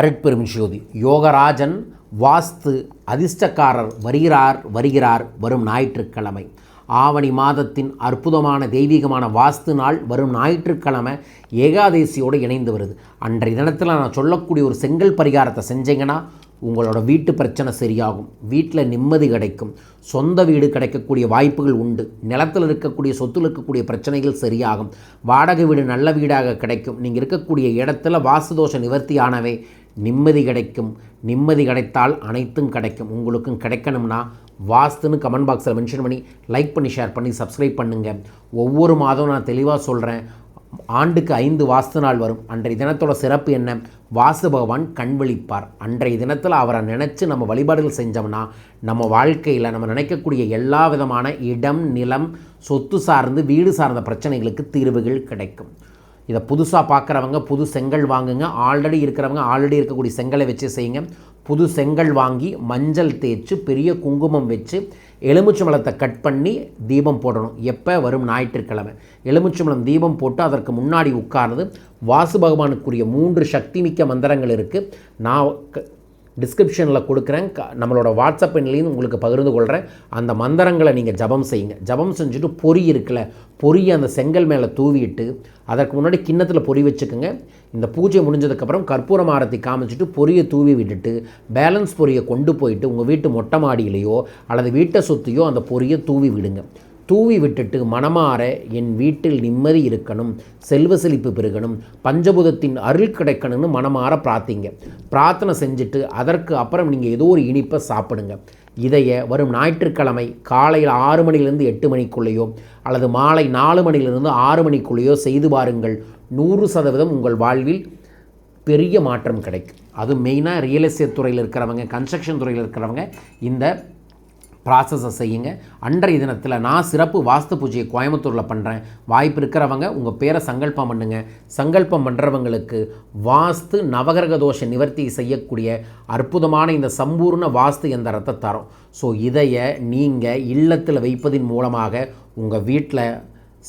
அருட்பெரும் ஜோதி யோகராஜன் வாஸ்து அதிர்ஷ்டக்காரர் வருகிறார் வரும் ஞாயிற்றுக்கிழமை. ஆவணி மாதத்தின் அற்புதமான தெய்வீகமான வாஸ்து நாள் வரும் ஞாயிற்றுக்கிழமை ஏகாதேசியோடு இணைந்து வருது. அன்றைய தினத்தில் நான் சொல்லக்கூடிய ஒரு செங்கல் பரிகாரத்தை செஞ்சீங்கன்னா உங்களோட வீட்டு பிரச்சனை சரியாகும், வீட்டில் நிம்மதி கிடைக்கும், சொந்த வீடு கிடைக்கக்கூடிய வாய்ப்புகள் உண்டு, நிலத்தில் இருக்கக்கூடிய சொத்தில் இருக்கக்கூடிய பிரச்சனைகள் சரியாகும், வாடகை வீடு நல்ல வீடாக கிடைக்கும், நீங்கள் இருக்கக்கூடிய இடத்துல வாஸ்துதோஷ நிவர்த்தியானவே நிம்மதி கிடைக்கும். நிம்மதி கிடைத்தால் அனைத்தும் கிடைக்கும். உங்களுக்கும் கிடைக்கணும்னா வாஸ்துன்னு கமெண்ட் பாக்ஸில் மென்ஷன் பண்ணி லைக் பண்ணி ஷேர் பண்ணி சப்ஸ்கிரைப் பண்ணுங்கள். ஒவ்வொரு மாதம் நான் தெளிவாக சொல்கிறேன். ஆண்டுக்கு 5 வாஸ்து நாள் வரும். அன்றைய தினத்தோட சிறப்பு என்ன? வாஸ்து பகவான் கண் விழிப்பார். அன்றைய தினத்தில் அவரை நினச்சி நம்ம வழிபாடுகள் செஞ்சோம்னா நம்ம வாழ்க்கையில் நம்ம நினைக்கக்கூடிய எல்லா விதமான இடம், நிலம், சொத்து சார்ந்து வீடு சார்ந்த பிரச்சனைகளுக்கு தீர்வுகள் கிடைக்கும். இதை புதுசாக பார்க்குறவங்க புது செங்கல் வாங்குங்க. ஆல்ரெடி இருக்கக்கூடிய செங்கலை வச்சு செய்யுங்க. புது செங்கல் வாங்கி மஞ்சள் தேய்ச்சி பெரிய குங்குமம் வச்சு எலுமிச்சம்பழத்தை கட் பண்ணி தீபம் போடணும். எப்போ? வரும் ஞாயிற்றுக்கிழமை. எலுமிச்சம்பழம் தீபம் போட்டு அதற்கு முன்னாடி உட்கார்ந்து வாசு பகவானுக்குரிய 3 சக்தி மிக்க மந்திரங்கள் இருக்குது. நான் டிஸ்கிரிப்ஷனில் கொடுக்குறேன். நம்மளோட வாட்ஸ்அப் எண்ணிலையும் உங்களுக்கு பகிர்ந்து கொள்கிறேன். அந்த மந்திரங்களை நீங்கள் ஜபம் செய்யுங்க. ஜபம் செஞ்சுட்டு பொறி இருக்குல்ல, பொரியை அந்த செங்கல் மேலே தூவிட்டு அதற்கு முன்னாடி கிண்ணத்தில் பொறி வச்சுக்கோங்க. இந்த பூஜை முடிஞ்சதுக்கப்புறம் கற்பூரம் ஆரத்தி காமிச்சிட்டு பொரியை தூவி விட்டுட்டு பேலன்ஸ் பொரியை கொண்டு போயிட்டு உங்கள் வீட்டு மொட்டை மாடியிலையோ அல்லது வீட்டை சுற்றியோ அந்த பொரியை தூவி விடுங்க. தூவி விட்டுட்டு மனமாற என் வீட்டில் நிம்மதி இருக்கணும், செல்வ செழிப்பு பெருகணும், பஞ்சபூதத்தின் அருள் கிடைக்கணும்னு மனமாற பிரார்த்தனை செஞ்சுட்டு அதற்கு அப்புறம் நீங்கள் ஏதோ ஒரு இனிப்பை சாப்பிடுங்க. இதைய வரும் ஞாயிற்றுக்கிழமை காலையில் 6 மணிலேருந்து 8 மணிக்குள்ளேயோ அல்லது மாலை 4 மணிலிருந்து 6 மணிக்குள்ளேயோ செய்து பாருங்கள். 100% உங்கள் வாழ்வில் பெரிய மாற்றம் கிடைக்கும். அது மெயினாக ரியல் எஸ்டேட் துறையில் இருக்கிறவங்க, கன்ஸ்ட்ரக்ஷன் துறையில் இருக்கிறவங்க இந்த ப்ராசஸை செய்யுங்க. அன்றைய தினத்தில் நான் சிறப்பு வாஸ்து பூஜையை கோயம்புத்தூரில் பண்ணுறேன். வாய்ப்பு இருக்கிறவங்க உங்கள் பேரை சங்கல்பம் பண்ணுங்கள். சங்கல்பம் பண்ணுறவங்களுக்கு வாஸ்து நவகிரக தோஷ நிவர்த்தி செய்யக்கூடிய அற்புதமான இந்த சம்பூர்ண வாஸ்து எந்திரத்தை தரோம். ஸோ இதைய நீங்கள் இல்லத்தில் வைப்பதின் மூலமாக உங்கள் வீட்டில்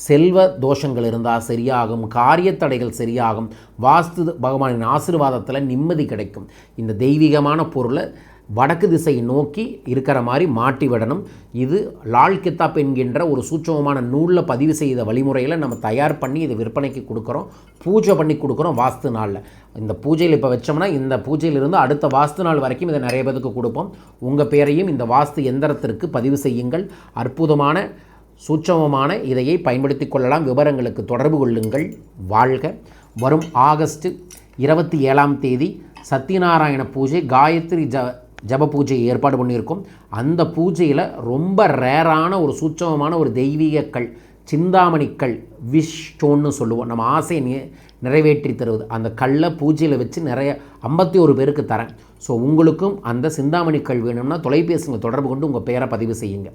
செல்வ தோஷங்கள் இருந்தால் சரியாகும், காரிய தடைகள் சரியாகும், வாஸ்து பகவானின் ஆசீர்வாதத்தில் நிம்மதி கிடைக்கும். இந்த தெய்வீகமான பொருளை வடக்கு திசை நோக்கி இருக்கிற மாதிரி மாட்டி விடணும். இது லால் கித்தாப் என்கின்ற ஒரு சூட்சமமான நூலில் பதிவு செய்த வழிமுறையில் நம்ம தயார் பண்ணி இதை விற்பனைக்கு கொடுக்குறோம், பூஜை பண்ணி கொடுக்குறோம். வாஸ்து நாளில் இந்த பூஜையில் இப்போ வச்சோம்னா இந்த பூஜையிலிருந்து அடுத்த வாஸ்து நாள் வரைக்கும் இதை நிறைய பேருக்கு கொடுப்போம். உங்கள் பேரையும் இந்த வாஸ்து எந்திரத்திற்கு பதிவு செய்யுங்கள். அற்புதமான சூட்சமமான இதையை பயன்படுத்தி கொள்ளலாம். விவரங்களுக்கு தொடர்பு கொள்ளுங்கள். வாழ்க. வரும் ஆகஸ்ட் 27ஆம் தேதி சத்யநாராயண பூஜை, காயத்ரி ஜப பூஜை ஏற்பாடு பண்ணியிருக்கோம். அந்த பூஜையில் ரொம்ப ரேரான ஒரு சூட்சமமான ஒரு தெய்வீக கல், சிந்தாமணிக்கல், விஷ் ஸ்டோன்னு சொல்லுவோம். நம்ம ஆசையை நிறைவேற்றி தருவது. அந்த கல்லை பூஜையில் வச்சு நிறைய 51 பேருக்கு தரேன். ஸோ உங்களுக்கும் அந்த சிந்தாமணிக்கல் வேணும்னா தொலைபேசியில் தொடர்பு கொண்டு உங்கள் பெயரை பதிவு செய்யுங்க.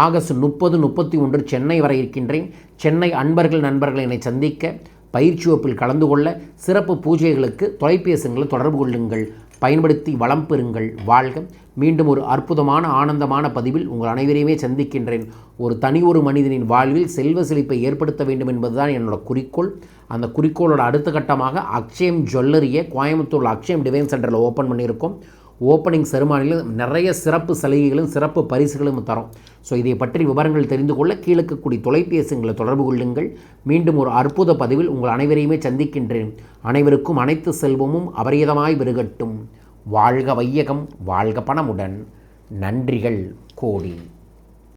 ஆகஸ்ட் 30, 31 சென்னை வர இருக்கின்றேன். சென்னை நண்பர்கள் என்னை சந்திக்க பயிற்சி வகுப்பில் கலந்து கொள்ள சிறப்பு பூஜைகளுக்கு தொலைபேசிகளில் தொடர்பு கொள்ளுங்கள். பயன்படுத்தி வளம் பெறுங்கள். வாழ்க. மீண்டும் ஒரு அற்புதமான ஆனந்தமான பதிவில் உங்கள் அனைவரையுமே சந்திக்கின்றேன். ஒரு மனிதனின் வாழ்வில் செல்வ செழிப்பை ஏற்படுத்த வேண்டும் என்பதுதான் என்னோட குறிக்கோள். அந்த குறிக்கோளோட அடுத்த கட்டமாக அக்ஷயம் ஜுவல்லரியை கோயம்புத்தூரில் அக்ஷயம் டிவைன் சென்டரில் ஓப்பன் பண்ணியிருக்கோம். ஓப்பனிங் செரிமானியில் நிறைய சிறப்பு சலுகைகளும் சிறப்பு பரிசுகளும் தரோம். ஸோ இதை பற்றி விவரங்கள் தெரிந்து கொள்ள கீழக்கக்கூடிய தொலைபேசிகளை தொடர்பு கொள்ளுங்கள். மீண்டும் ஒரு அற்புத பதிவில் உங்கள் அனைவரையுமே சந்திக்கின்றேன். அனைவருக்கும் அனைத்து செல்வமும் அபரிதமாய் பெருகட்டும். வாழ்க வையகம், வாழ்க பணமுடன். நன்றிகள் கோடி.